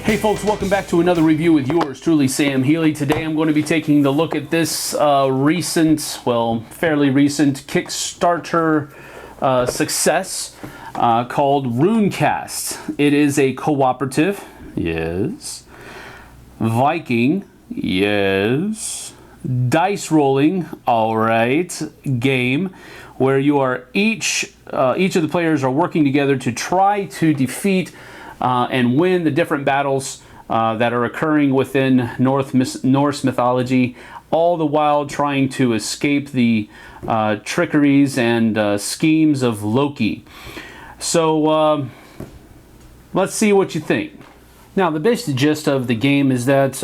Hey folks, welcome back to another review with yours truly, Sam Healey. Today I'm going to be taking a look at this fairly recent Kickstarter success called RuneCast. It is a cooperative, yes, Viking, yes, dice rolling, alright, game where you are each of the players are working together to try to defeat and win the different battles that are occurring within Norse mythology, all the while trying to escape the trickeries and schemes of Loki. So let's see what you think. Now, the basic gist of the game is that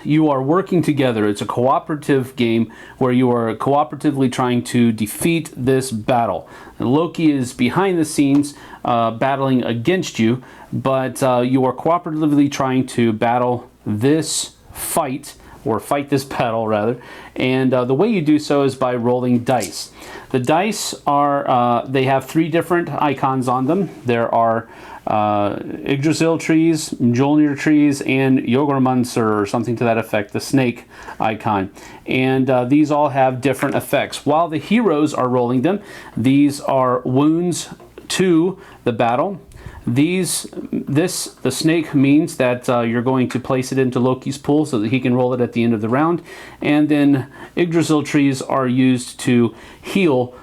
you are working together. It's a cooperative game where you are cooperatively trying to defeat this battle. And Loki is behind the scenes battling against you, but you are cooperatively trying to battle this fight, or fight this battle rather, and the way you do so is by rolling dice. The dice are, they have three different icons on them. There are Yggdrasil trees, Mjolnir trees, and Jormundur, or something to that effect, the snake icon. And these all have different effects. While the heroes are rolling them, these are wounds to the battle. The snake means that you're going to place it into Loki's pool so that he can roll it at the end of the round. And then Yggdrasil trees are used to heal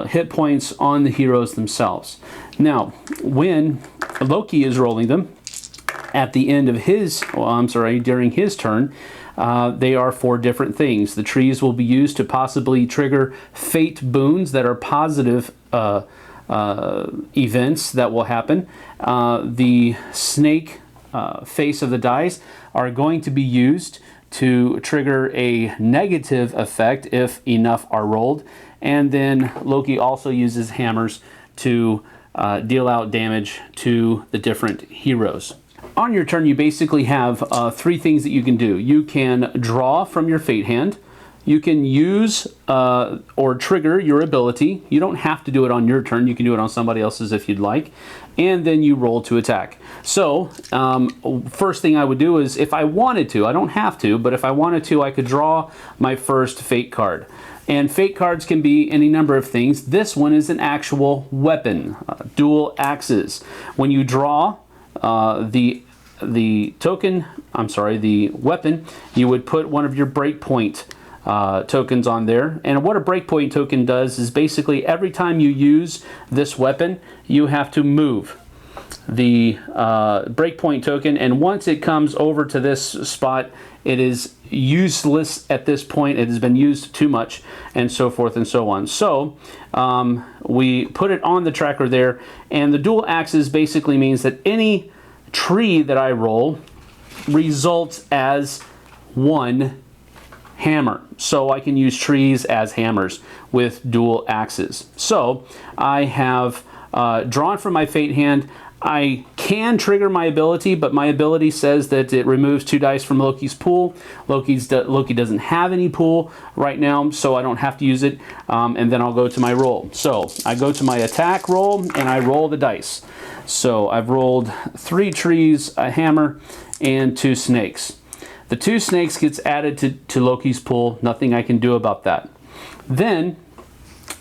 hit points on the heroes themselves. Now, when Loki is rolling them at the end of his, during his turn, they are for different things. The trees will be used to possibly trigger fate boons that are positive events that will happen. The snake face of the dice are going to be used to trigger a negative effect if enough are rolled. And then Loki also uses hammers to deal out damage to the different heroes. On your turn, you basically have three things that you can do. You can draw from your fate hand. You can use or trigger your ability. You don't have to do it on your turn. You can do it on somebody else's if you'd like. And then you roll to attack. So, first thing I would do is, if I wanted to, I don't have to, but if I wanted to, I could draw my first fate card. And fate cards can be any number of things. This one is an actual weapon, dual axes. When you draw the weapon, you would put one of your breakpoint tokens on there. And what a breakpoint token does is basically every time you use this weapon, you have to move the breakpoint token, and once it comes over to this spot, it is useless at this point. It has been used too much, and so forth and so on. So we put it on the tracker there, and the dual axes basically means that any tree that I roll results as one hammer. So I can use trees as hammers with dual axes. So I have drawn from my fate hand. I can trigger my ability, but my ability says that it removes 2 dice from Loki's pool. Loki doesn't have any pool right now, so I don't have to use it. And then I'll go to my roll. So I go to my attack roll, and I roll the dice. So I've rolled 3 trees, a hammer, and 2 snakes. The 2 snakes gets added to Loki's pool. Nothing I can do about that. Then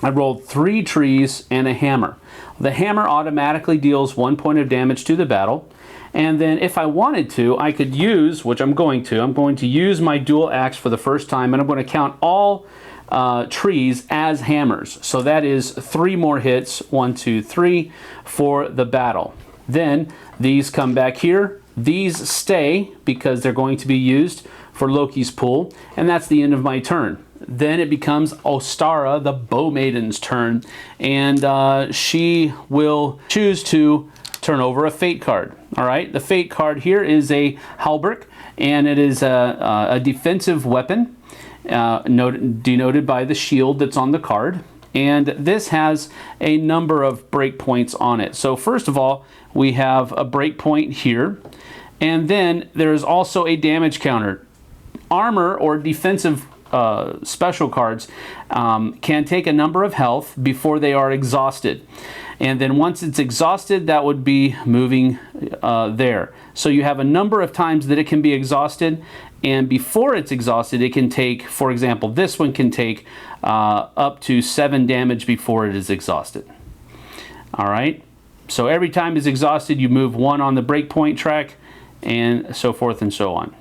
I rolled 3 trees and a hammer. The hammer automatically deals 1 point of damage to the battle. And then if I wanted to, I could use, which I'm going to use my dual axe for the first time, and I'm going to count all trees as hammers. So that is 3 more hits, 1, 2, 3, for the battle. Then these come back here. These stay because they're going to be used for Loki's pool, and that's the end of my turn. Then it becomes Ostara, the Bow Maiden's turn, and she will choose to turn over a fate card. All right, the fate card here is a halberd, and it is a defensive weapon, denoted by the shield that's on the card. And this has a number of breakpoints on it. So first of all, we have a breakpoint here, and then there is also a damage counter. Armor or defensive special cards can take a number of health before they are exhausted. And then once it's exhausted, that would be moving there. So you have a number of times that it can be exhausted, and before it's exhausted, it can take, for example, this one can take up to 7 damage before it is exhausted. All right, so every time it's exhausted, you move 1 on the breakpoint track, and so forth and so on.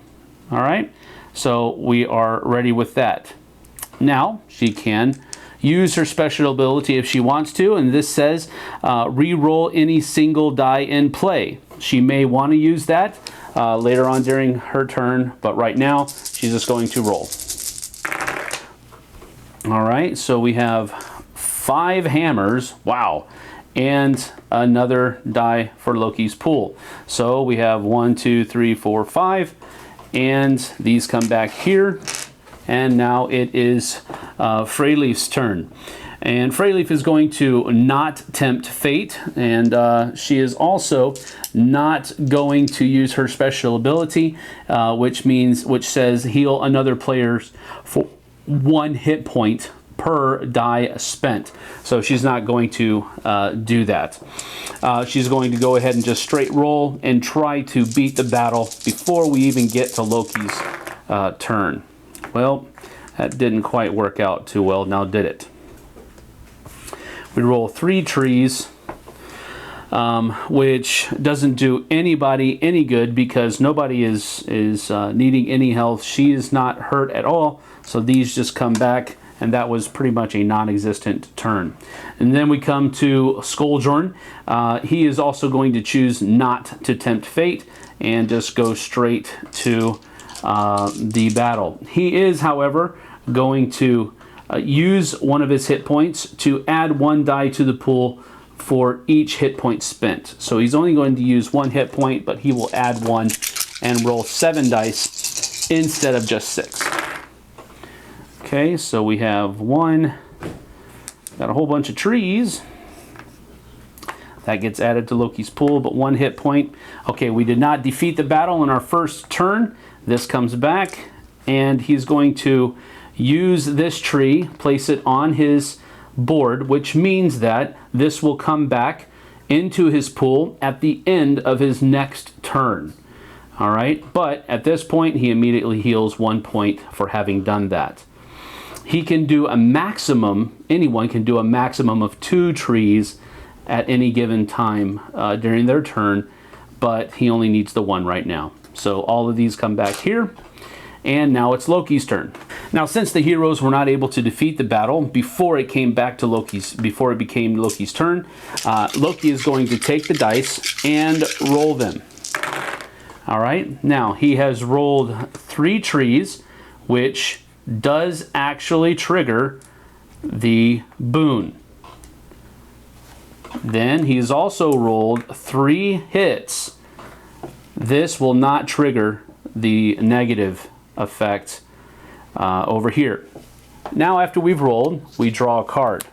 All right, so we are ready with that. Now she can use her special ability if she wants to, and this says re-roll any single die in play. She may want to use that later on during her turn, but right now she's just going to roll. All right, so we have 5 hammers, wow, and another die for Loki's pool. So we have 1, 2, 3, 4, 5, and these come back here. And now it is Freyleif's turn. And Freyleif is going to not tempt fate, and she is also not going to use her special ability, which says heal another player's for 1 hit point per die spent. So she's not going to do that. She's going to go ahead and just straight roll and try to beat the battle before we even get to Loki's turn. Well, that didn't quite work out too well, now did it? We roll 3 trees, which doesn't do anybody any good because nobody is needing any health. She is not hurt at all, so these just come back, and that was pretty much a non-existent turn. And then we come to Skullhorn. He is also going to choose not to tempt fate and just go straight to the battle. He is, however, going to use one of his hit points to add 1 die to the pool for each hit point spent. So he's only going to use 1 hit point, but he will add 1 and roll 7 dice instead of just 6. Okay, so we have 1, got a whole bunch of trees. That gets added to Loki's pool, but 1 hit point. Okay, we did not defeat the battle in our first turn. This comes back, and he's going to use this tree, place it on his board, which means that this will come back into his pool at the end of his next turn. All right, but at this point, he immediately heals 1 point for having done that. He can do a maximum, anyone can do a maximum of 2 trees at any given time during their turn, but he only needs the 1 right now. So all of these come back here, and now it's Loki's turn. Now, since the heroes were not able to defeat the battle before it came back to before it became Loki's turn, Loki is going to take the dice and roll them. All right, now he has rolled 3 trees, which does actually trigger the boon. Then he's also rolled 3 hits. This will not trigger the negative effect over here. Now, after we've rolled, we draw a card.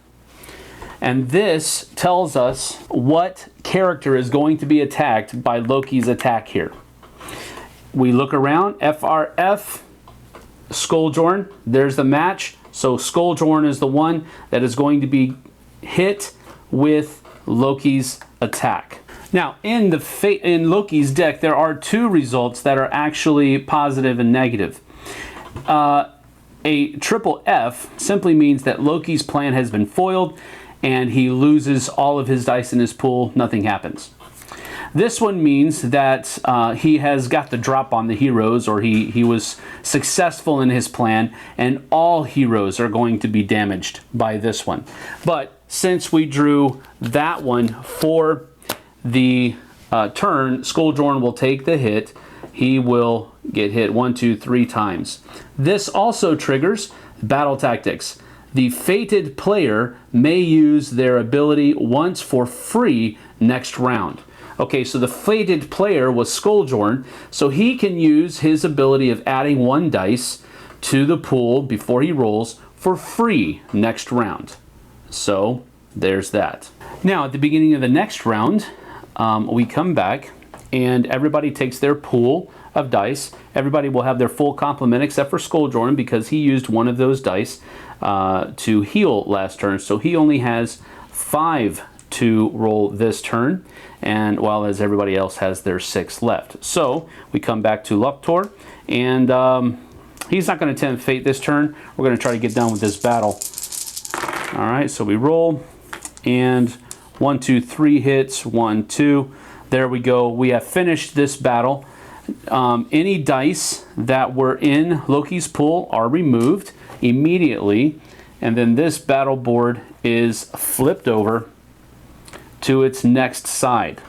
And this tells us what character is going to be attacked by Loki's attack here. We look around, FRF, Skullhorn, there's the match. So Skullhorn is the one that is going to be hit with Loki's attack. Now, in Loki's deck, there are 2 results that are actually positive and negative. A triple F simply means that Loki's plan has been foiled and he loses all of his dice in his pool, nothing happens. This one means that he has got the drop on the heroes, or he was successful in his plan, and all heroes are going to be damaged by this one. But since we drew that one for the turn, Skullhorn will take the hit. He will get hit 1, 2, 3 times. This also triggers battle tactics. The fated player may use their ability once for free next round. Okay, so the fated player was Skullhorn, so he can use his ability of adding 1 dice to the pool before he rolls for free next round. So there's that. Now, at the beginning of the next round, we come back and everybody takes their pool of dice. Everybody will have their full complement except for Skullhorn because he used 1 of those dice to heal last turn. So he only has 5 to roll this turn, and while as everybody else has their 6 left. So we come back to Luktor, and he's not going to tempt fate this turn. We're going to try to get done with this battle. All right, so we roll, and 1, 2, 3 hits, 1, 2. There we go. We have finished this battle. Any dice that were in Loki's pool are removed immediately, and then this battle board is flipped over to its next side.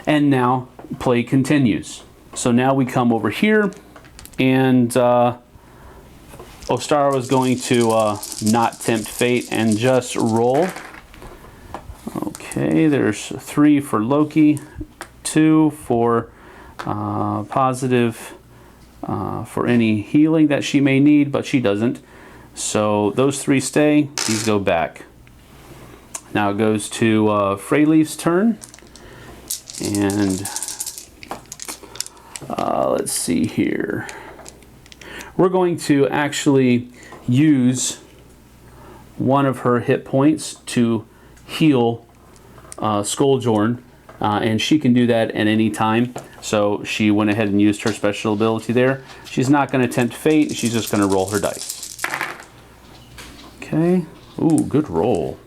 And now play continues. So now we come over here, and Ostara is going to not tempt fate and just roll. Okay, there's 3 for Loki, 2 for positive for any healing that she may need, but she doesn't. So those 3 stay, these go back. Now it goes to Freyleaf's turn, and let's see here. We're going to actually use one of her hit points to heal Skullhorn, and she can do that at any time. So she went ahead and used her special ability there. She's not going to tempt fate, she's just going to roll her dice. Okay, ooh, good roll.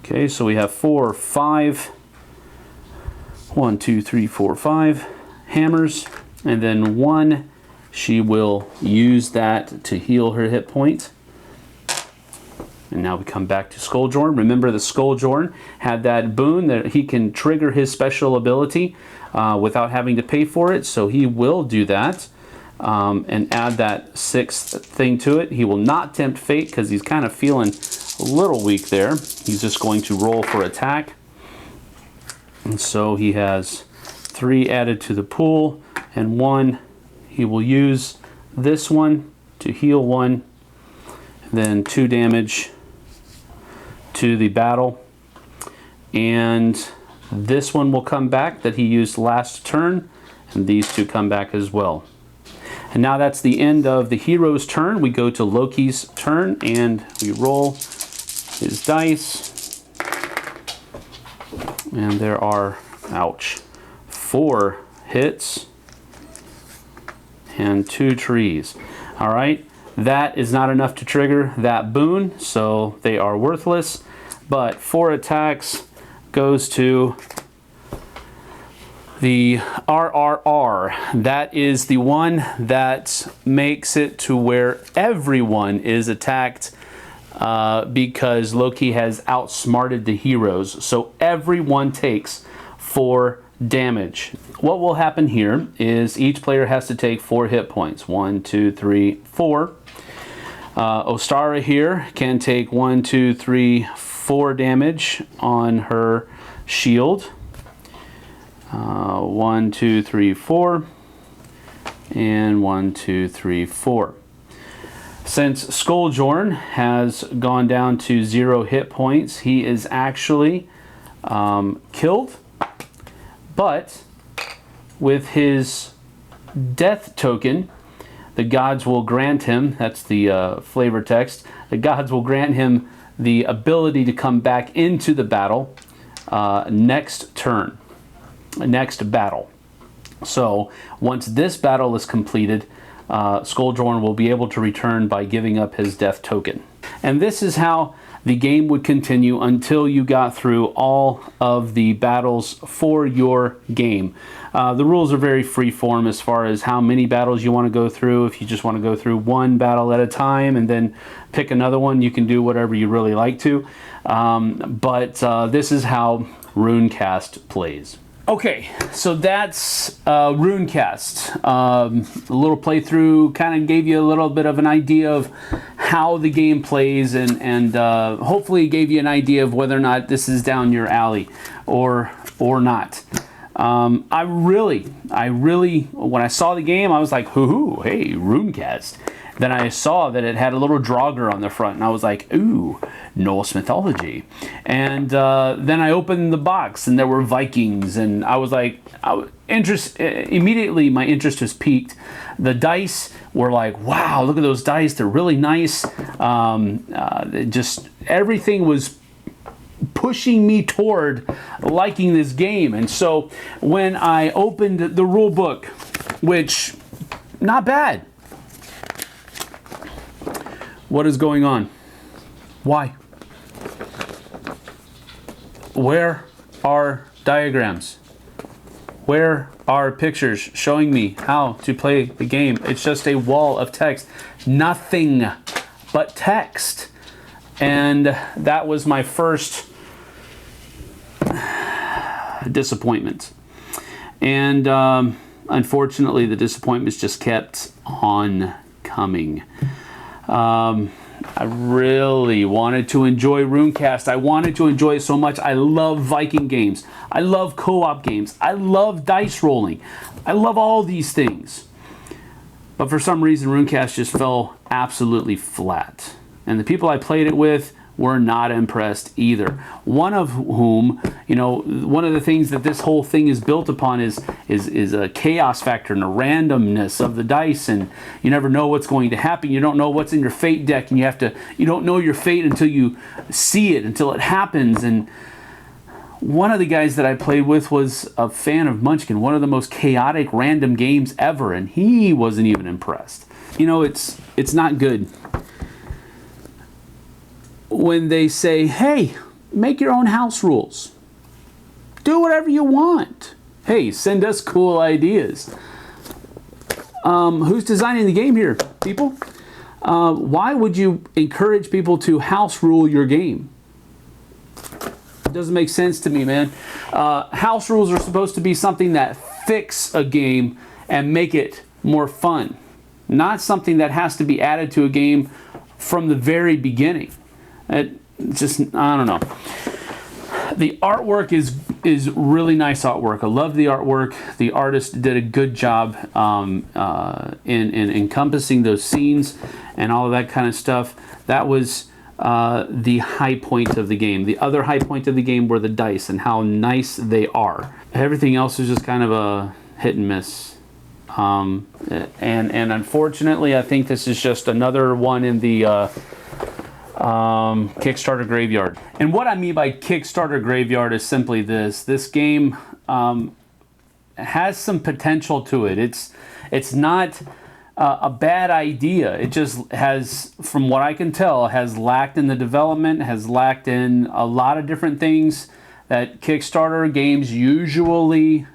Okay, so we have 4, 5, 1, 2, 3, 4, 5 hammers, and then 1, she will use that to heal her hit point. And now we come back to Skullhorn. Remember, the Skullhorn had that boon that he can trigger his special ability without having to pay for it, so he will do that and add that 6th thing to it. He will not tempt fate because he's kind of feeling a little weak there. He's just going to roll for attack. And so he has 3 added to the pool, and 1, he will use this one to heal 1, then 2 damage to the battle, and this one will come back that he used last turn, and these 2 come back as well. And now that's the end of the hero's turn. We go to Loki's turn, and we roll his dice, and there are, ouch, 4 hits and 2 trees. All right, that is not enough to trigger that boon, so they are worthless. But 4 attacks goes to the RRR. That is the one that makes it to where everyone is attacked because Loki has outsmarted the heroes. So everyone takes 4 damage. What will happen here is each player has to take 4 hit points. 1, 2, 3, 4. Ostara here can take 1, 2, 3, 4 damage on her shield. 1, 2, 3, 4. And 1, 2, 3, 4. Since Skullhorn has gone down to 0 hit points, he is actually killed. But with his death token, the gods will grant him, that's the flavor text, the gods will grant him the ability to come back into the battle next turn, next battle. So once this battle is completed, Skullhorn will be able to return by giving up his death token. And this is how the game would continue until you got through all of the battles for your game. The rules are very free-form as far as how many battles you want to go through. If you just want to go through one battle at a time and then pick another one, you can do whatever you really like to. But this is how RuneCast plays. Okay, so that's RuneCast. A little playthrough, kind of gave you a little bit of an idea of how the game plays, and hopefully gave you an idea of whether or not this is down your alley or not. I really, when I saw the game, I was like, hoo-hoo, hey, RuneCast. Then I saw that it had a little Draugr on the front, and I was like, ooh, Norse mythology. And then I opened the box, and there were Vikings, and I was like, immediately my interest was piqued. The dice were like, wow, look at those dice, they're really nice. Just everything was pushing me toward liking this game. And so when I opened the rule book, which, not bad. What is going on? Why? Where are diagrams? Where are pictures showing me how to play the game? It's just a wall of text. Nothing but text. And that was my first disappointment. And unfortunately, the disappointments just kept on coming. I really wanted to enjoy RuneCast. I wanted to enjoy it so much. I love Viking games. I love co-op games. I love dice rolling. I love all these things. But for some reason, RuneCast just fell absolutely flat. And the people I played it with were not impressed either. One of whom, one of the things that this whole thing is built upon is a chaos factor and a randomness of the dice, and you never know what's going to happen. You don't know what's in your fate deck, and you don't know your fate until you see it, until it happens. And one of the guys that I played with was a fan of Munchkin, one of the most chaotic random games ever, and he wasn't even impressed. It's not good when they say, hey, make your own house rules. Do whatever you want. Hey, send us cool ideas. Who's designing the game here, people? Why would you encourage people to house rule your game? It doesn't make sense to me, man. House rules are supposed to be something that fix a game and make it more fun, not something that has to be added to a game from the very beginning. I don't know. The artwork is really nice artwork. I love the artwork. The artist did a good job in encompassing those scenes and all of that kind of stuff. That was the high point of the game. The other high point of the game were the dice and how nice they are. Everything else is just kind of a hit and miss. And unfortunately, I think this is just another one in the Kickstarter graveyard. And what I mean by Kickstarter graveyard is simply this. This game has some potential to it. It's not a bad idea. It just has, from what I can tell, has lacked in the development, has lacked in a lot of different things that Kickstarter games usually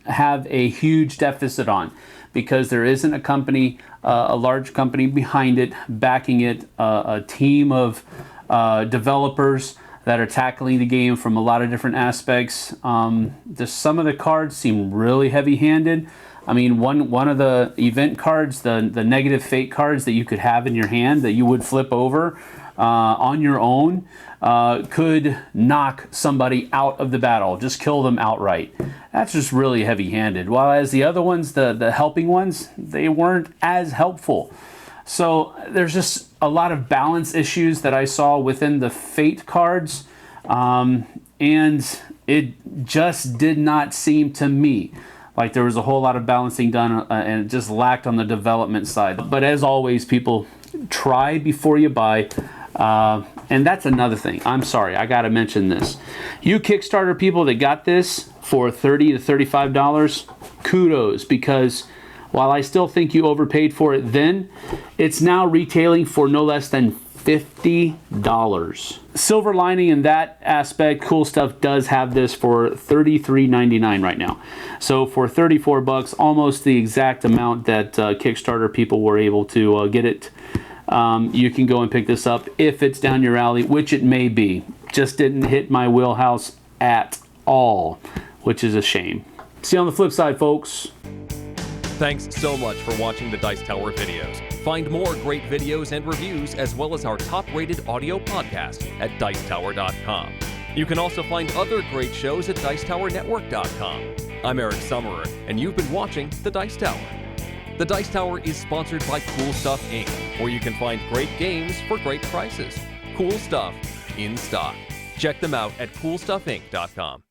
have a huge deficit on, because there isn't a company, a large company behind it, backing it, a team of developers that are tackling the game from a lot of different aspects. Some of the cards seem really heavy-handed. I mean, one of the event cards, the negative fate cards that you could have in your hand that you would flip over on your own, could knock somebody out of the battle, just kill them outright. That's just really heavy-handed. While as the other ones, the helping ones, they weren't as helpful. So there's just a lot of balance issues that I saw within the fate cards, and it just did not seem to me like there was a whole lot of balancing done, and it just lacked on the development side. But as always, people, try before you buy. And that's another thing. I'm sorry, I gotta mention this. You Kickstarter people that got this for $30 to $35, kudos, because while I still think you overpaid for it then, it's now retailing for no less than $50. Silver lining in that aspect, Cool Stuff does have this for $33.99 right now. So for 34 bucks, almost the exact amount that Kickstarter people were able to get it. You can go and pick this up if it's down your alley, which it may be. Just didn't hit my wheelhouse at all, which is a shame. See you on the flip side, folks. Thanks so much for watching the Dice Tower videos. Find more great videos and reviews, as well as our top-rated audio podcast at Dicetower.com. You can also find other great shows at Dicetowernetwork.com. I'm Eric Summerer, and you've been watching The Dice Tower. The Dice Tower is sponsored by Cool Stuff Inc., where you can find great games for great prices. Cool stuff in stock. Check them out at CoolStuffInc.com.